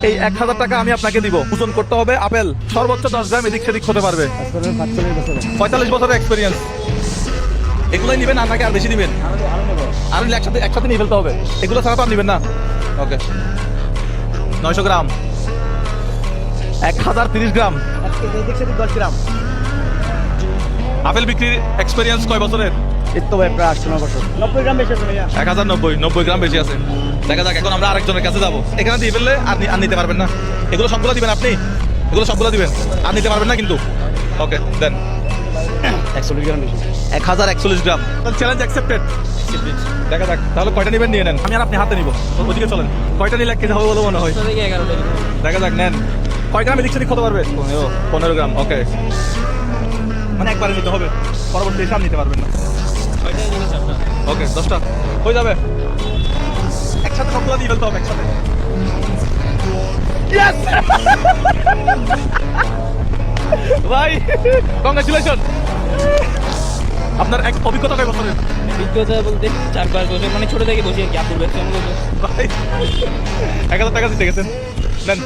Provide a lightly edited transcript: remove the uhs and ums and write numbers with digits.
এই 1000 টাকা আমি আপনাকে দিব। ওজন করতে হবে আপেল সর্বোচ্চ 10 গ্রাম, এদিক সেদিক হতে পারবে। 45 বছরের এক্সপিরিয়েন্স। এগুলোই নিবেন আর নাকি আর বেশি দিবেন? আর নিলে একসাথে নিয়ে ফেলতে হবে। এগুলো ছাড়া তো আর নিবেন না। ওকে, 900 গ্রাম, 1030 গ্রাম। এদিক সেদিক 10 গ্রাম। আপেল বিক্রির এক্সপিরিয়েন্স কয় বছরের? এই তো ভাই প্রায় 8-9 বছর। 90 গ্রাম বেশি আছে ভাইয়া। 1090 গ্রাম বেশি আছে। দেখা যাক, এখন আমরা আরেকজনের কাছে যাবো। এখানে দিয়ে ফেললে আর নিতে পারবেন না। এগুলো সবগুলো দিবেন আপনি? এগুলো সবগুলো দিবেন, আর নিতে পারবেন না কিন্তু। ওকে দেন। 41 গ্রাম বেশি। 1041 গ্রাম। Challenge accepted. দেখা যাক তাহলে কয়টা নেবেন, নিয়ে নেন। আমি আর আপনি হাতে নিব। ওদিকে চলেন। কয়টা নিলে কেজি হবে বলে মনে হয়? দেখা যাক, নেন। কয় গ্রাম এদিক সেদিক হতে পারবে? 15 গ্রাম। ওকে, মানে একবারে নিতে হবে, পরবর্তী এসে আর নিতে পারবেন না। ওকে, 10টা হয়ে যাবে। একসাথে সবগুলো দিয়ে ফেলতে হবে একসাথে। Yes! ভাই কংগ্রেচুলেশন। আপনার এক অভিজ্ঞতা কয় বছরের? অভিজ্ঞতা বলতে 4-5 বছর, মানে ছোট থেকে বসে আর কি, আপুর ব্যবসা মূলত। ভাই 1000 টাকা জিতে গেছেন। নেন।